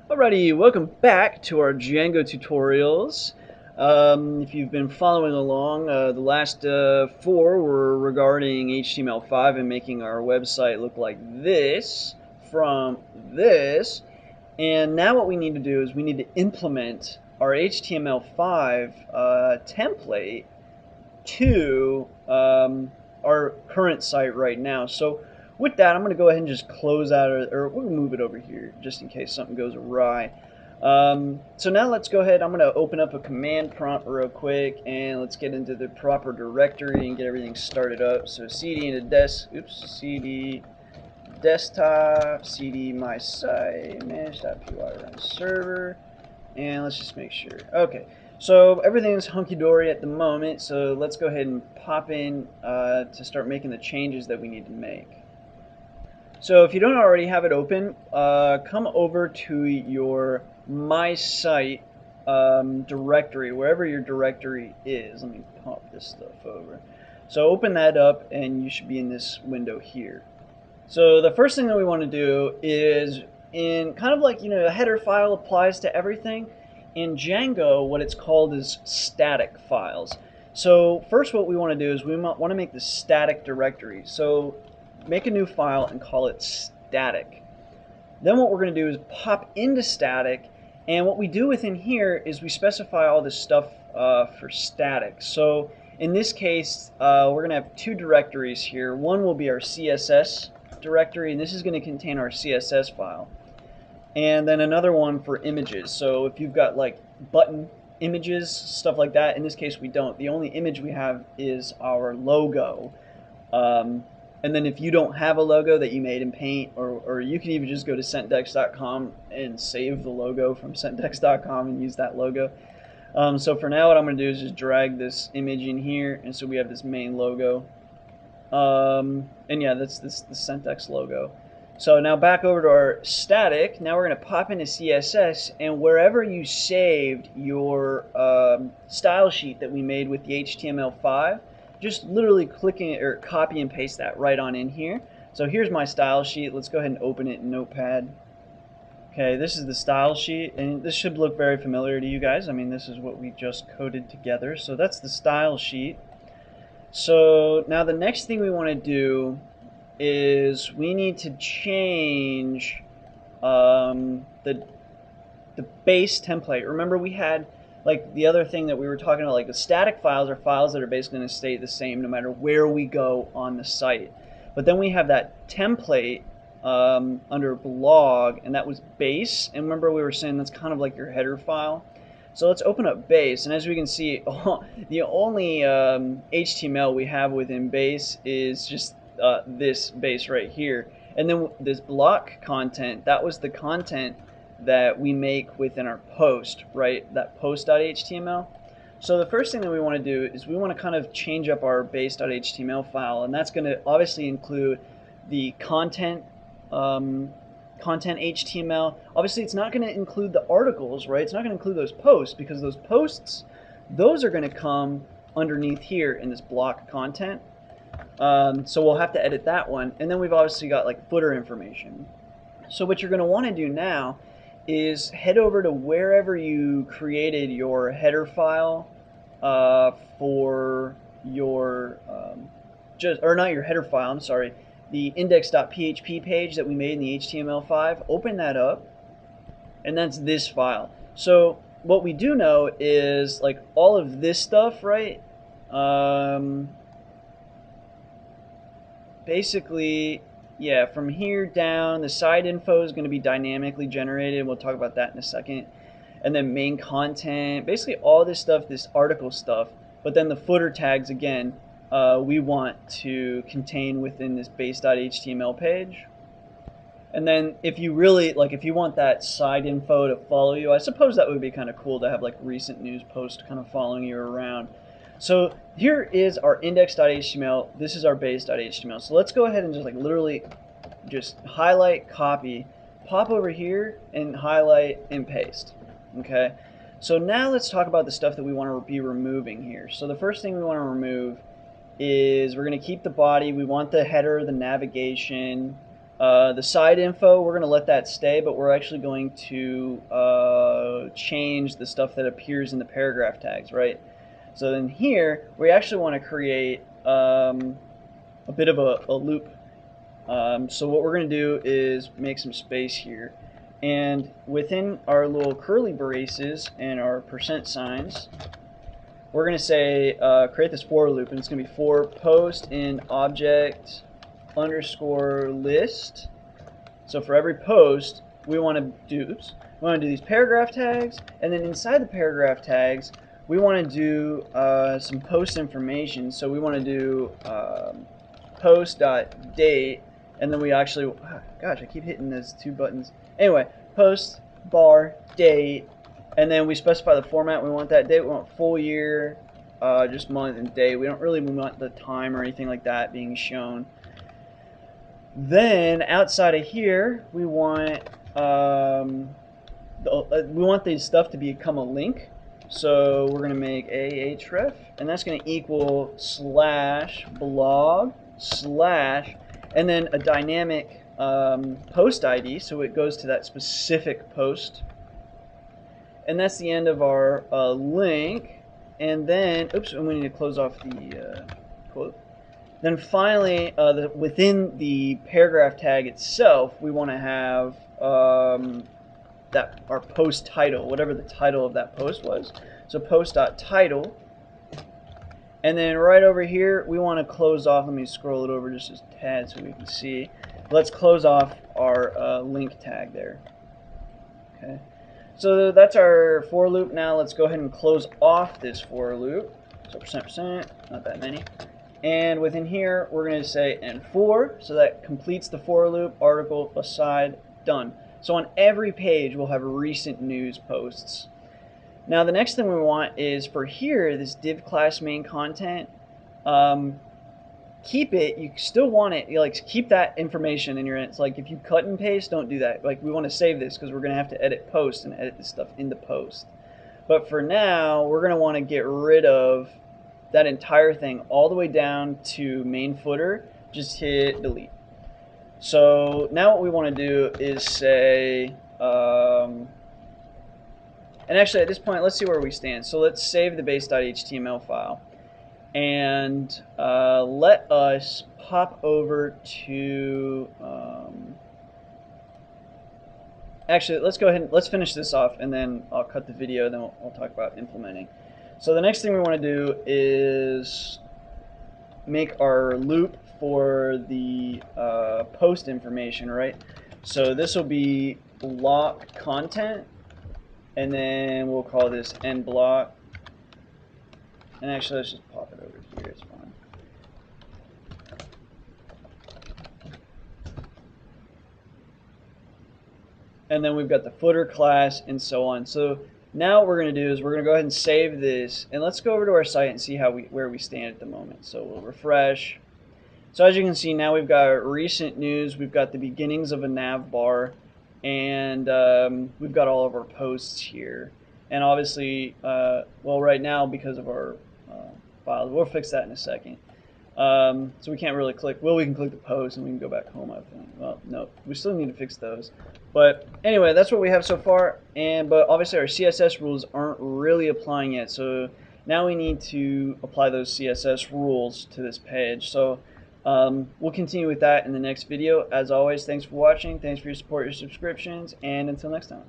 Alrighty, welcome back to our Django tutorials. If you've been following along, the last four were regarding HTML5 and making our website look like this from this. And now what we need to do is we need to implement our HTML5 template to our current site right now. So with that, I'm going to go ahead and just close out, or we'll move it over here just in case something goes awry. So now let's go ahead. I'm going to open up a command prompt real quick, and let's get into the proper directory and get everything started up. So cd into cd desktop, cd my site, manage.py run server, and let's just make sure. Okay. So everything's hunky-dory at the moment, so let's go ahead and pop in to start making the changes that we need to make. So if you don't already have it open, come over to your My Site directory, wherever your directory is. Let me pop this stuff over. So open that up, and you should be in this window here. So the first thing that we want to do is, in kind of like, a header file applies to everything. In Django, what it's called is static files. So first what we want to do is we want to make the static directory. So make a new file and call it static. Then what we're going to do is pop into static, and what we do within here is we specify all this stuff for static. So in this case, we're going to have two directories here. One will be our CSS directory, and this is going to contain our CSS file. And then another one for images. So if you've got like button images, stuff like that, in this case we don't. The only image we have is our logo. And then if you don't have a logo that you made in Paint, or you can even just go to centdex.com and save the logo from centdex.com and use that logo. So for now what I'm going to do is just drag this image in here, and so we have this main logo. And yeah, that's the Centdex logo. So now back over to our static. Now we're going to pop into CSS, and wherever you saved your style sheet that we made with the HTML5, just literally clicking it or copy and paste that right on in here. So here's my style sheet. Let's go ahead and open it in Notepad. Okay, this is the style sheet, and this should look very familiar to you guys. I mean, this is what we just coded together. So that's the style sheet. So now the next thing we want to do is we need to change the base template. Remember, we had like the other thing that we were talking about, like the static files are files that are basically going to stay the same no matter where we go on the site. But then we have that template under blog, and that was base. And remember, we were saying that's kind of like your header file. So let's open up base, and as we can see, the only HTML we have within base is just this base right here. And then this block content, that was the content that we make within our post, right? That post.html. So the first thing that we want to do is we want to kind of change up our base.html file, and that's going to obviously include the content HTML. Obviously it's not going to include the articles, right? It's not going to include those posts, because those posts, those are going to come underneath here in this block content. So we'll have to edit that one. And then we've obviously got like footer information. So what you're going to want to do now is head over to wherever you created your header file for your not your header file, I'm sorry, the index.php page that we made in the HTML5. Open that up, and that's this file. So what we do know is like all of this stuff, right? Basically, yeah, from here down, the site info is going to be dynamically generated. We'll talk about that in a second. And then main content, basically all this stuff, this article stuff. But then the footer tags, again, we want to contain within this base.html page. And then if you really, like if you want that site info to follow you, I suppose that would be kind of cool to have like recent news posts kind of following you around. So here is our index.html. This is our base.html. So let's go ahead and just like literally just highlight, copy, pop over here and highlight and paste. Okay. So now let's talk about the stuff that we want to be removing here. So the first thing we want to remove is we're going to keep the body. We want the header, the navigation, the site info. We're going to let that stay, but we're actually going to change the stuff that appears in the paragraph tags, right? So then here, we actually want to create a bit of a loop. So what we're going to do is make some space here. And within our little curly braces and our percent signs, we're going to say create this for loop, and it's going to be for post in object underscore list. So for every post, we want to do these paragraph tags, and then inside the paragraph tags, we want to do some post information. So we want to do post.date, and then we actually, gosh, I keep hitting those two buttons. Anyway, post bar date, and then we specify the format. We want that date. We want full year, just month and day. We don't really want the time or anything like that being shown. Then outside of here, we want this stuff to become a link. So we're going to make ahref, and that's going to equal /blog/ and then a dynamic post ID, so it goes to that specific post. And that's the end of our link. And then, oops, and we need to close off the quote. Then finally, within the paragraph tag itself, we want to have our post title, whatever the title of that post was. So post.title. And then right over here, we want to close off. Let me scroll it over just a tad so we can see. Let's close off our link tag there. Okay. So that's our for loop. Now let's go ahead and close off this for loop. So %%, not that many. And within here, we're going to say and for, so that completes the for loop, article, aside, done. So on every page, we'll have recent news posts. Now the next thing we want is for here, this div class main content, keep it, you still want it, keep that information in your, it's like if you cut and paste, don't do that. Like we want to save this because we're going to have to edit post and edit this stuff in the post. But for now, we're going to want to get rid of that entire thing all the way down to main footer. Just hit delete. So now what we want to do is say, and actually at this point, let's see where we stand. So let's save the base.html file. And let us pop over to, actually, let's go ahead and let's finish this off, and then I'll cut the video, then we'll talk about implementing. So the next thing we want to do is make our loop for the post information, right? So this will be block content, and then we'll call this end block. And actually, let's just pop it over here. It's fine. And then we've got the footer class and so on. So now what we're going to do is we're going to go ahead and save this. And let's go over to our site and see where we stand at the moment. So we'll refresh. So as you can see, now we've got recent news. We've got the beginnings of a nav bar. And we've got all of our posts here. And obviously, well, right now, because of our files, we'll fix that in a second. So we can't really click, well, we can click the post and we can go back home, I think. Well, no, we still need to fix those. But anyway, that's what we have so far. But obviously our CSS rules aren't really applying yet. So now we need to apply those CSS rules to this page. So we'll continue with that in the next video. As always, thanks for watching. Thanks for your support, your subscriptions, and until next time.